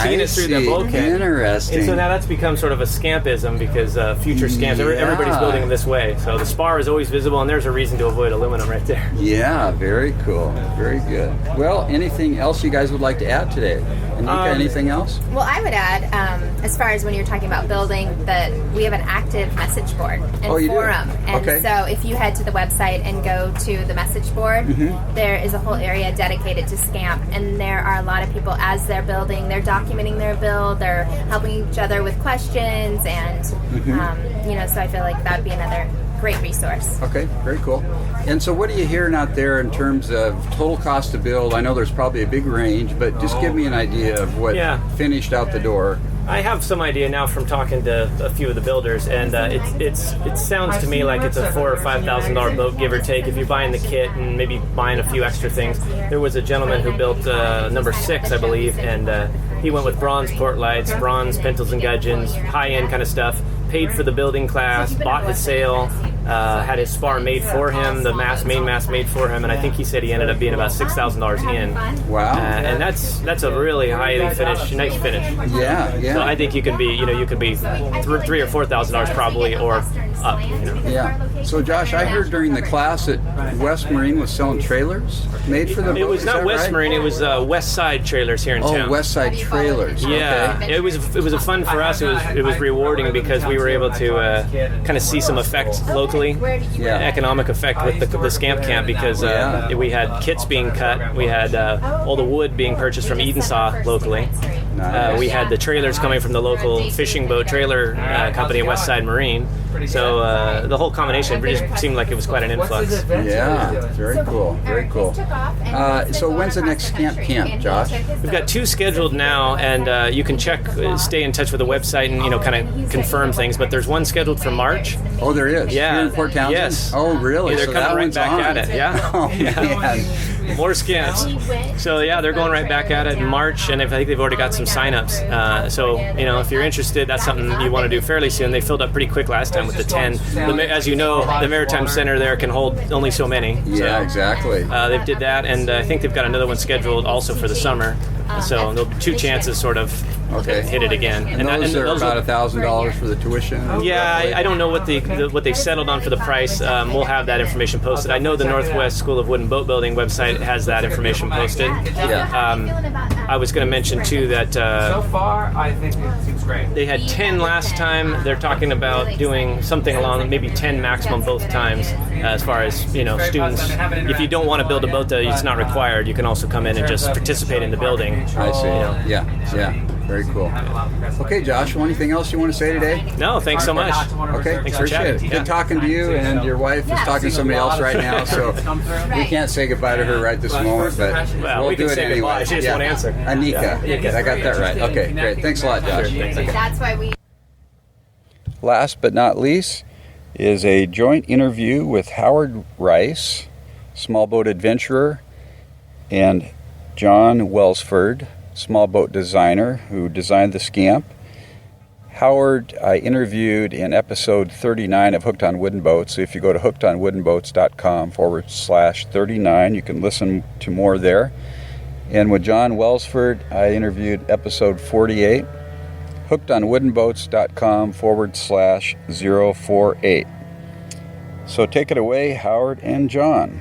Speaker 6: Seeing it through the bulkhead.
Speaker 1: Interesting.
Speaker 6: And so now that's become sort of a scampism, because future scamps, everybody's building them this way. So the spar is always visible, and there's a reason to avoid aluminum right there.
Speaker 1: Yeah, very cool. Very good. Well, anything else you guys would like to add today? Anika, anything else?
Speaker 7: Well, I would add, as far as when you're talking about building, that we have an active message board and forum. And so if you head to the website and go to the message board, there is a whole area dedicated to SCAMP. And there are a lot of people, as they're building, they're documenting their build, they're helping each other with questions, and so I feel like that would be another great resource.
Speaker 1: Okay, very cool. And so what are you hearing out there in terms of total cost to build? I know there's probably a big range, but just give me an idea of what finished out the door.
Speaker 6: I have some idea now from talking to a few of the builders, and it sounds to me like it's a $4,000 or $5,000 boat, give or take, if you're buying the kit and maybe buying a few extra things. There was a gentleman who built number 6, I believe, and he went with bronze port lights, bronze pintles and gudgeons, high-end kind of stuff, paid for the building class, bought his sail, had his spar made for him, the main mast made for him, and I think he said he ended up being about $6,000 in.
Speaker 1: Wow!
Speaker 6: And that's a really highly finished, nice finish.
Speaker 1: Yeah.
Speaker 6: So I think you can be, you could be $3,000 or $4,000 probably, or up.
Speaker 1: Yeah. So Josh, I heard during the class that West Marine was selling trailers made for the boat.
Speaker 6: It was not West Marine. It was West Side Trailers here in town.
Speaker 1: Oh, West Side Trailers.
Speaker 6: Yeah.
Speaker 1: Okay.
Speaker 6: It was a fun for us. It was rewarding because we were able to kind of see some effect locally, economic effect with the SCAMP camp, because we had kits being cut, we had all the wood being purchased from Edensaw locally.
Speaker 1: Nice.
Speaker 6: We had the trailers coming from the local fishing boat trailer company, West Side Marine. So the whole combination just seemed like it was quite an influx.
Speaker 1: Yeah, very cool, very cool. So when's the next SCAMP camp, Josh?
Speaker 6: We've got 2 scheduled now, and you can stay in touch with the website and kind of confirm things. But there's one scheduled for March.
Speaker 1: Oh, there is.
Speaker 6: Yeah,
Speaker 1: here in Port Townsend.
Speaker 6: Yes.
Speaker 1: Oh, really?
Speaker 6: They're
Speaker 1: so
Speaker 6: coming
Speaker 1: that
Speaker 6: right
Speaker 1: one's
Speaker 6: back
Speaker 1: on.
Speaker 6: at it. Yeah.
Speaker 1: Oh man.
Speaker 6: More scamps. So they're going right back at it in March, and I think they've already got some signups. So if you're interested, that's something you want to do fairly soon. They filled up pretty quick last time with the 10. As you know, the Maritime Center there can hold only so many.
Speaker 1: Yeah, exactly.
Speaker 6: They did that, and I think they've got another one scheduled also for the summer. So there'll be 2 chances sort of to hit it again.
Speaker 1: And those are about $1,000 for the tuition?
Speaker 6: Yeah, I don't know what they've settled on for the price. We'll have that information posted. I know the Northwest School of Wood and Boat Building website has that information posted.
Speaker 1: Yeah.
Speaker 6: I was going to mention too that
Speaker 8: so far I think it seems great.
Speaker 6: They had 10 last time. They're talking about doing something along maybe 10 maximum both times. As far as students, if you don't want to build a boat, it's not required. You can also come in and just participate in the building.
Speaker 1: I see. Yeah. Very cool. Okay, Josh, anything else you want to say today?
Speaker 6: No, thank so much.
Speaker 1: Okay,
Speaker 6: thanks for
Speaker 1: appreciate
Speaker 6: chatting.
Speaker 1: it. Good talking to you, and your wife is talking to somebody else right now, so we can't say goodbye to her right this moment, but we'll do it anyway.
Speaker 6: She just won't answer.
Speaker 1: Anika. I got that right. Okay, great. Thanks a lot, Josh.
Speaker 7: That's why we...
Speaker 1: Last but not least is a joint interview with Howard Rice, small boat adventurer, and John Welsford, small boat designer who designed the SCAMP. Howard I interviewed in episode 39 of Hooked on Wooden Boats. So if you go to hookedonwoodenboats.com/39, you can listen to more there. And with John Welsford, I interviewed episode 48, hookedonwoodenboats.com/048. So take it away, Howard and John.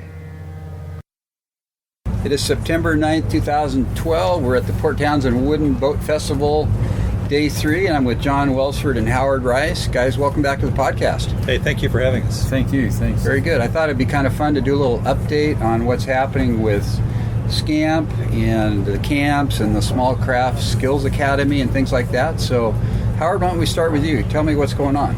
Speaker 1: It is September 9th, 2012. We're at the Port Townsend Wooden Boat Festival, Day 3, and I'm with John Welsford and Howard Rice. Guys, welcome back to the podcast.
Speaker 9: Hey, thank you for having us.
Speaker 4: Thank you. Thanks.
Speaker 1: Very good. I thought it'd be kind of fun to do a little update on what's happening with SCAMP and the camps and the Small Craft Skills Academy and things like that. So, Howard, why don't we start with you? Tell me what's going on.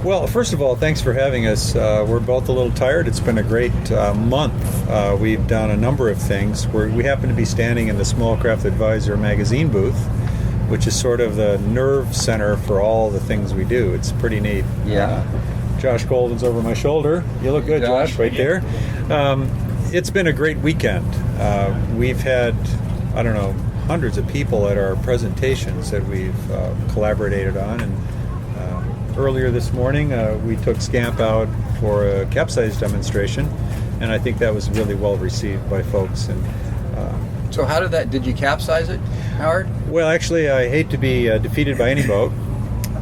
Speaker 9: Well, first of all, thanks for having us. We're both a little tired. It's been a great month. We've done a number of things. We happen to be standing in the Small Craft Advisor magazine booth, which is sort of the nerve center for all the things we do. It's pretty neat.
Speaker 1: Yeah.
Speaker 9: Josh Colvin's over my shoulder. You look good, Josh, right there. It's been a great weekend. We've had, hundreds of people at our presentations that we've collaborated on. And earlier this morning, we took SCAMP out for a capsize demonstration, and I think that was really well received by folks. And
Speaker 1: so how did you capsize it, Howard?
Speaker 9: Well, actually, I hate to be defeated by any boat,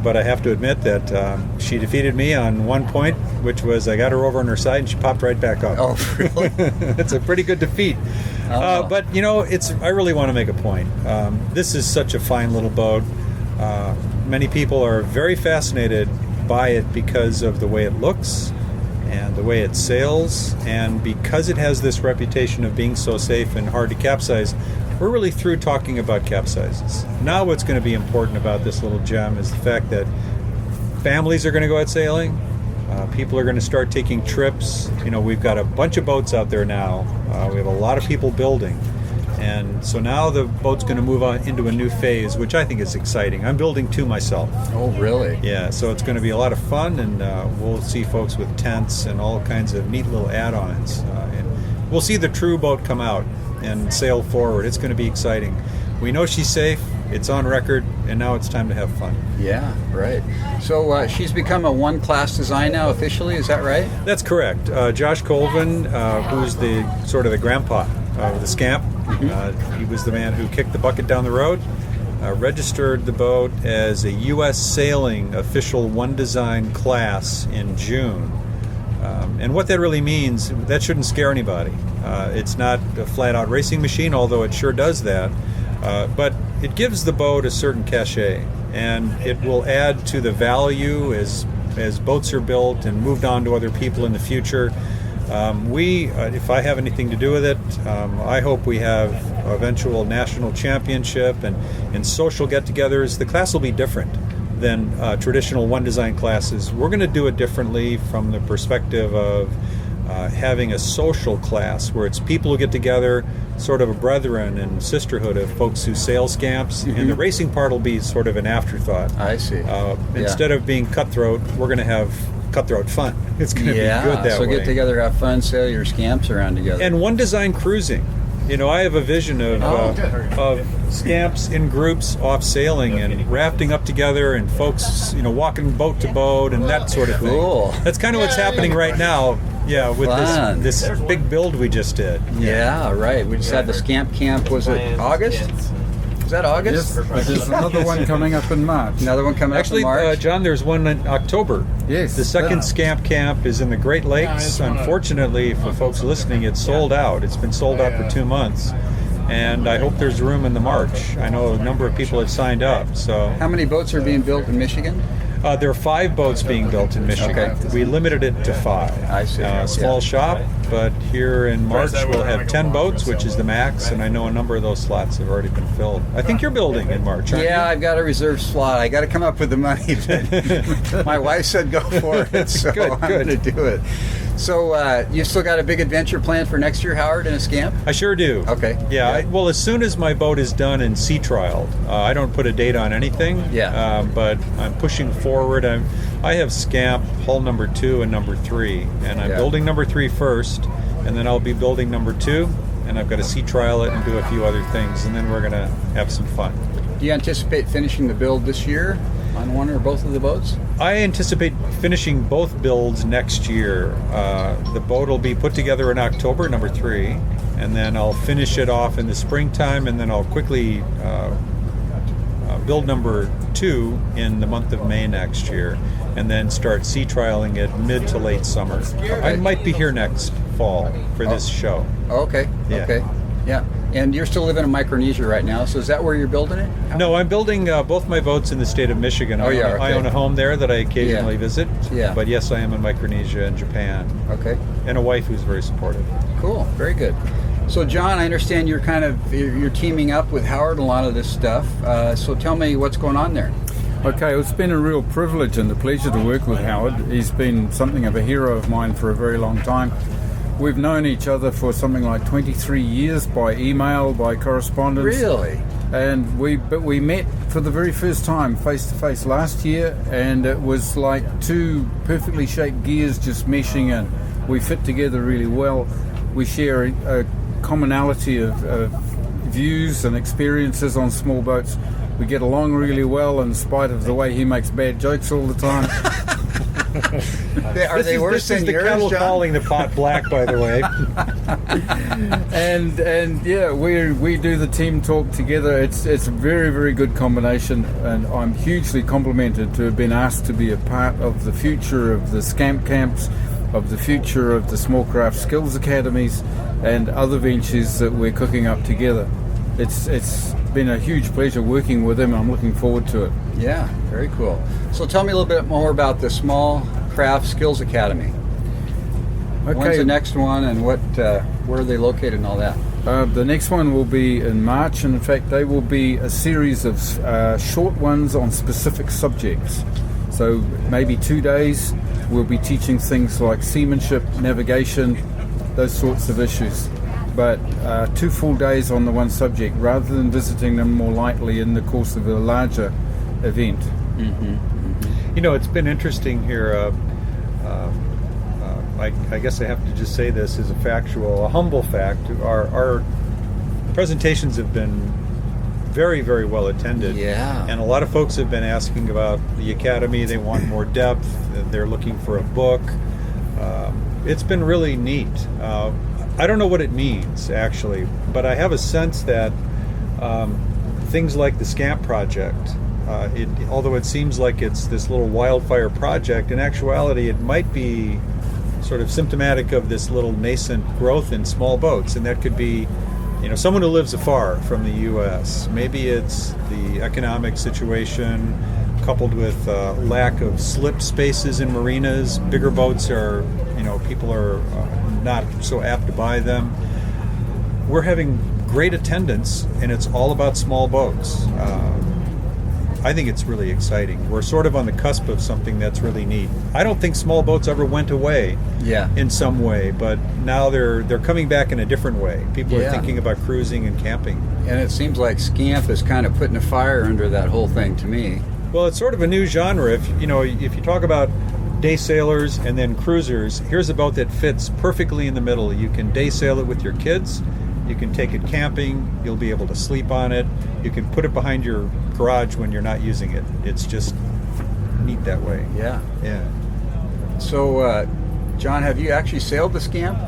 Speaker 9: but I have to admit that she defeated me on one point, which was I got her over on her side and she popped right back up.
Speaker 1: Oh, really?
Speaker 9: It's a pretty good defeat. But, I really want to make a point. This is such a fine little boat. Many people are very fascinated by it because of the way it looks and the way it sails, and because it has this reputation of being so safe and hard to capsize. We're really through talking about capsizes. Now what's going to be important about this little gem is the fact that families are going to go out sailing. People are going to start taking trips. We've got a bunch of boats out there now. We have a lot of people building. And so now the boat's going to move on into a new phase, which I think is exciting. I'm building two myself.
Speaker 1: Oh, really?
Speaker 9: Yeah, so it's going to be a lot of fun, and we'll see folks with tents and all kinds of neat little add-ons. And we'll see the true boat come out and sail forward. It's going to be exciting. We know she's safe. It's on record, and now it's time to have fun.
Speaker 1: Yeah, right. So she's become a one-class design now officially, is that right?
Speaker 9: That's correct. Josh Colvin, who's the sort of the grandpa of the SCAMP, he was the man who kicked the bucket down the road, registered the boat as a U.S. sailing official one design class in June. And what that really means, that shouldn't scare anybody. It's not a flat-out racing machine, although it sure does that. But it gives the boat a certain cachet, and it will add to the value as boats are built and moved on to other people in the future. If I have anything to do with it, I hope we have eventual national championship and social get-togethers. The class will be different than traditional one design classes. We're going to do it differently from the perspective of having a social class where it's people who get together, sort of a brethren and sisterhood of folks who sail SCAMPs, and the racing part will be sort of an afterthought.
Speaker 1: I see.
Speaker 9: Instead of being cutthroat, we're going to have cutthroat fun. It's going to be good that
Speaker 1: way. So
Speaker 9: way.
Speaker 1: Get together, have fun, sail your SCAMPs around together.
Speaker 9: And one design cruising. I have a vision of SCAMPs in groups off sailing and rafting up together, and folks, walking boat to boat and that sort of thing.
Speaker 1: Cool.
Speaker 9: That's kind of what's happening right now. Yeah, with this big build we just did.
Speaker 1: Yeah, right. We just had the SCAMP camp. Was it August? Is that August?
Speaker 10: Yes, but there's another one coming up in March.
Speaker 1: Another one coming
Speaker 9: up in March? Actually, John, there's one in October.
Speaker 10: Yes.
Speaker 9: The second SCAMP camp is in the Great Lakes. Unfortunately, for folks listening, it's sold out. It's been sold out for 2 months. And I hope there's room in the March. I know a number of people have signed up. So,
Speaker 1: how many boats are being built in Michigan?
Speaker 9: There are 5 boats being built in Michigan. Okay. We limited it to 5.
Speaker 1: I see.
Speaker 9: Small shop, but here in March we'll have 10 boats, which is the max, and I know a number of those slots have already been filled. I think you're building in March, aren't you?
Speaker 1: Yeah, I've got a reserve slot. I got to come up with the money. My wife said go for it, so I'm going to do it. So you still got a big adventure planned for next year, Howard, in a SCAMP?
Speaker 9: I sure do.
Speaker 1: Okay.
Speaker 9: Yeah. Well, as soon as my boat is done and sea trialed, I don't put a date on anything.
Speaker 1: Yeah.
Speaker 9: But I'm pushing forward. I have SCAMP hull number 2 and number 3, and I'm building number 3 first, and then I'll be building number 2, and I've got to sea trial it and do a few other things, and then we're going to have some fun.
Speaker 1: Do you anticipate finishing the build this year on one or both of the boats?
Speaker 9: I anticipate finishing both builds next year. The boat will be put together in October, number 3, and then I'll finish it off in the springtime, and then I'll quickly build number 2 in the month of May next year, and then start sea trialing it mid to late summer. Okay. I might be here next fall for this show.
Speaker 1: Okay.
Speaker 9: Yeah.
Speaker 1: Okay. Yeah. And you're still living in Micronesia right now, so is that where you're building it?
Speaker 9: No, I'm building both my boats in the state of Michigan. I own a home there that I occasionally visit.
Speaker 1: Yeah.
Speaker 9: But yes, I am in Micronesia and Japan.
Speaker 1: Okay.
Speaker 9: And a wife who's very supportive.
Speaker 1: Cool. Very good. So, John, I understand you're teaming up with Howard on a lot of this stuff. So tell me what's going on there.
Speaker 10: Okay, it's been a real privilege and a pleasure to work with Howard. He's been something of a hero of mine for a very long time. We've known each other for something like 23 years by email, by correspondence.
Speaker 1: Really?
Speaker 10: And we met for the very first time face to face last year, and it was like two perfectly shaped gears just meshing in. We fit together really well. We share a commonality of views and experiences on small boats. We get along really well in spite of the way he makes bad jokes all the time.
Speaker 1: Are they worse than yours,
Speaker 9: kettle
Speaker 1: John?
Speaker 9: calling the pot black, by the way.
Speaker 10: and yeah, we do the team talk together. It's a very, very good combination, and I'm hugely complimented to have been asked to be a part of the future of the SCAMP camps, of the future of the Small Craft Skills Academies, and other ventures that we're cooking up together. It's been a huge pleasure working with him. I'm looking forward to it.
Speaker 1: Yeah, very cool. So tell me a little bit more about the Small Craft Skills Academy.
Speaker 10: Okay.
Speaker 1: When's the next one, and where are they located and all that?
Speaker 10: The next one will be in March, and in fact they will be a series of short ones on specific subjects. So maybe 2 days we'll be teaching things like seamanship, navigation, those sorts of issues. But 2 full days on the one subject, rather than visiting them more lightly in the course of a larger event.
Speaker 1: Mm-hmm. Mm-hmm.
Speaker 9: You know, it's been interesting here. I guess I have to just say this as a humble fact. Our presentations have been very, very well attended.
Speaker 1: Yeah.
Speaker 9: And a lot of folks have been asking about the Academy. They want more depth. They're looking for a book. It's been really neat. I don't know what it means, actually, but I have a sense that things like the SCAMP project, although it seems like it's this little wildfire project, in actuality it might be sort of symptomatic of this little nascent growth in small boats, and that could be, someone who lives afar from the U.S. Maybe it's the economic situation coupled with lack of slip spaces in marinas. Bigger boats are, people are not so apt to buy them. We're having great attendance, and it's all about small boats. I think it's really exciting. We're sort of on the cusp of something that's really neat. I don't think small boats ever went away in some way, but now they're coming back in a different way. People are thinking about cruising and camping.
Speaker 1: And it seems like SCAMP is kind of putting a fire under that whole thing to me.
Speaker 9: Well, it's sort of a new genre. If you talk about day sailors and then cruisers, here's a boat that fits perfectly in the middle. You can day sail it with your kids. You can take it camping. You'll be able to sleep on it. You can put it behind your garage when you're not using it. It's just neat that way.
Speaker 1: Yeah.
Speaker 9: Yeah.
Speaker 1: So, John, have you actually sailed the SCAMP?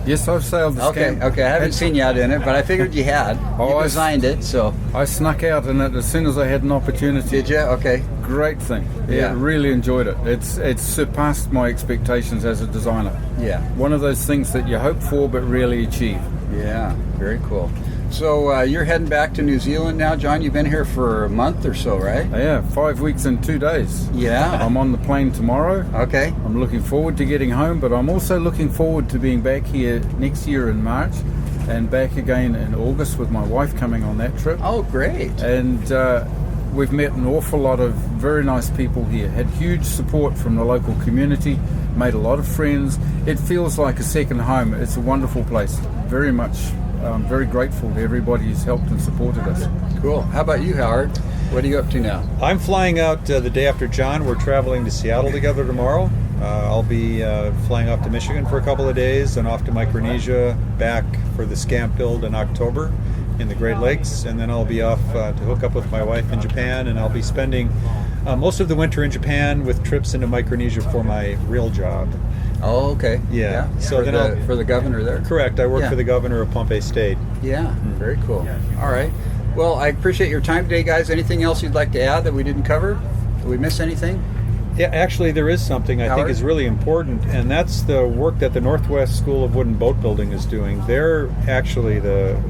Speaker 10: Yes, I've sailed the SCAMP.
Speaker 1: Okay. I haven't seen you out in it, but I figured you had. You designed it, so.
Speaker 10: I snuck out in it as soon as I had an opportunity.
Speaker 1: Did you? Okay.
Speaker 10: Great thing. Yeah, really enjoyed it. It's surpassed my expectations as a designer.
Speaker 1: Yeah.
Speaker 10: One of those things that you hope for but rarely achieve.
Speaker 1: Yeah, very cool. So you're heading back to New Zealand now, John? You've been here for a month or so, right?
Speaker 10: Yeah, 5 weeks and 2 days.
Speaker 1: Yeah.
Speaker 10: I'm on the plane tomorrow.
Speaker 1: Okay.
Speaker 10: I'm looking forward to getting home, but I'm also looking forward to being back here next year in March and back again in August with my wife coming on that trip.
Speaker 1: Oh, great.
Speaker 10: And we've met an awful lot of very nice people here. Had huge support from the local community, made a lot of friends. It feels like a second home. It's a wonderful place. Very much. I'm very grateful to everybody who's helped and supported us.
Speaker 1: Cool. How about you, Howard? What are you up to now?
Speaker 9: I'm flying out the day after John. We're traveling to Seattle together tomorrow. I'll be flying off to Michigan for a couple of days and off to Micronesia, back for the SCAMP build in October in the Great Lakes, and then I'll be off to hook up with my wife in Japan, and I'll be spending most of the winter in Japan with trips into Micronesia for my real job.
Speaker 1: Oh, okay.
Speaker 9: Yeah.
Speaker 1: So for the governor there?
Speaker 9: Correct. I work for the governor of Pohnpei State.
Speaker 1: Yeah. Very cool. All right. Well, I appreciate your time today, guys. Anything else you'd like to add that we didn't cover? Did we miss anything?
Speaker 9: Yeah, actually, there is something I think is really important, and that's the work that the Northwest School of Wooden Boat Building is doing. They're actually the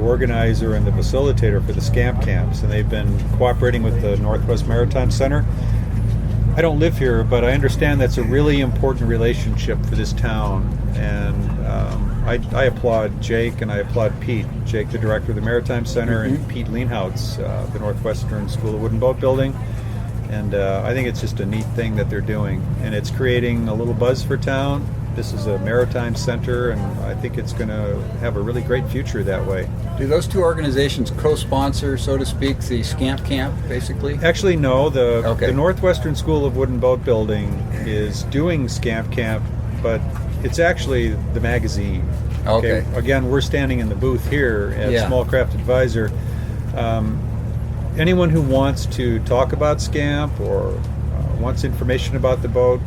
Speaker 9: organizer and the facilitator for the SCAMP camps, and they've been cooperating with the Northwest Maritime Center. I don't live here, but I understand that's a really important relationship for this town, and I applaud Jake and I applaud Pete. Jake, the director of the Maritime Center, and Pete Leanhoutz, the Northwestern School of Wood and Boat Building. And I think it's just a neat thing that they're doing. And it's creating a little buzz for town. This is a maritime center, and I think it's going to have a really great future that way.
Speaker 1: Do those two organizations co-sponsor, so to speak, the SCAMP camp, basically?
Speaker 9: Actually, no. The Northwestern School of Wood and Boat Building is doing SCAMP camp, but it's actually the magazine.
Speaker 1: Okay.
Speaker 9: Again, we're standing in the booth here at Small Craft Advisor. Anyone who wants to talk about SCAMP or wants information about the boat,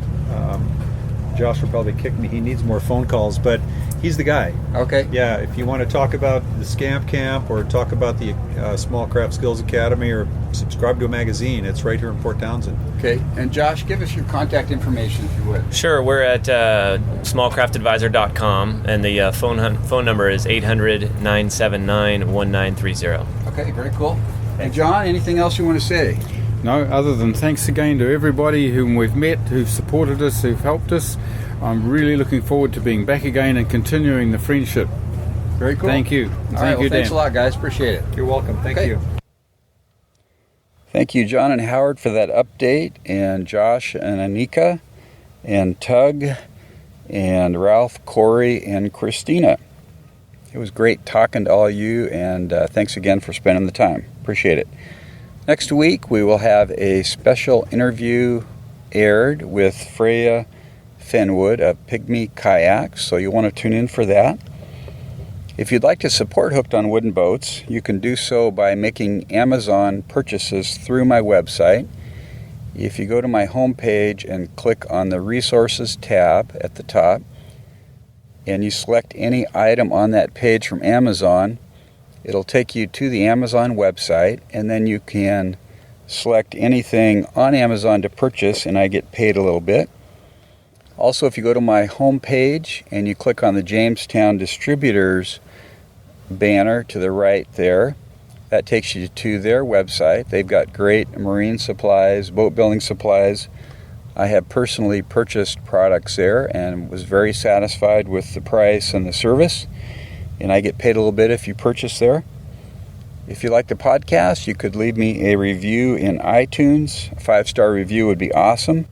Speaker 9: Josh will probably kick me. He needs more phone calls, but he's the guy.
Speaker 1: Okay.
Speaker 9: Yeah, if you want to talk about the SCAMP camp or talk about the Small Craft Skills Academy or subscribe to a magazine, it's right here in Port Townsend.
Speaker 1: Okay. And Josh, give us your contact information if you would.
Speaker 6: Sure. We're at smallcraftadvisor.com, and the phone number is 800-979-1930.
Speaker 1: Okay, very cool. And John, anything else you want to say?
Speaker 10: No, other than thanks again to everybody whom we've met, who've supported us, who've helped us. I'm really looking forward to being back again and continuing the friendship.
Speaker 1: Very cool.
Speaker 10: Thank you.
Speaker 1: All right, well, thanks a lot, guys. Appreciate it.
Speaker 9: You're welcome. Thank you.
Speaker 1: Thank you, John and Howard, for that update, and Josh and Anika, and Tug, and Ralph, Korey, and Christina. It was great talking to all of you, and thanks again for spending the time. Appreciate it. Next week, we will have a special interview aired with Freya Fenwood of Pygmy Kayaks, so you'll want to tune in for that. If you'd like to support Hooked on Wooden Boats, you can do so by making Amazon purchases through my website. If you go to my homepage and click on the Resources tab at the top, and you select any item on that page from Amazon, it'll take you to the Amazon website, and then you can select anything on Amazon to purchase, and I get paid a little bit. Also, if you go to my homepage and you click on the Jamestown Distributors banner to the right there, that takes you to their website. They've got great marine supplies, boat building supplies. I have personally purchased products there and was very satisfied with the price and the service. And I get paid a little bit if you purchase there. If you like the podcast, you could leave me a review in iTunes. A 5-star review would be awesome.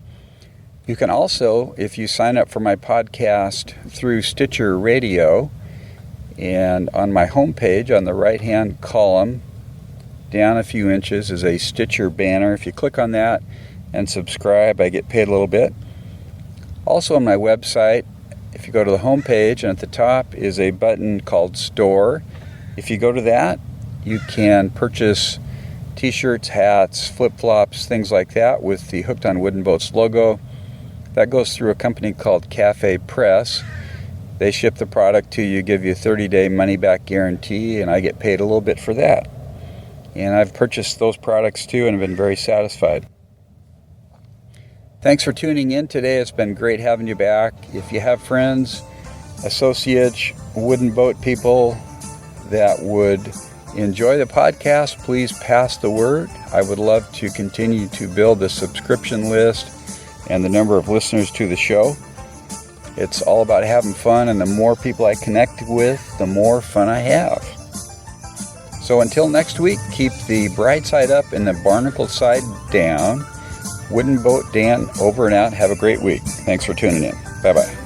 Speaker 1: You can also, if you sign up for my podcast through Stitcher Radio, and on my homepage, on the right-hand column, down a few inches is a Stitcher banner. If you click on that and subscribe, I get paid a little bit. Also on my website, if you go to the home page, and at the top is a button called Store. If you go to that, you can purchase t-shirts, hats, flip-flops, things like that with the Hooked on Wooden Boats logo. That goes through a company called Cafe Press. They ship the product to you, give you a 30-day money-back guarantee, and I get paid a little bit for that. And I've purchased those products too and have been very satisfied. Thanks for tuning in today. It's been great having you back. If you have friends, associates, wooden boat people that would enjoy the podcast, please pass the word. I would love to continue to build the subscription list and the number of listeners to the show. It's all about having fun, and the more people I connect with, the more fun I have. So until next week, keep the bright side up and the barnacle side down. Wooden Boat Dan over and out. Have a great week. Thanks for tuning in. Bye-bye.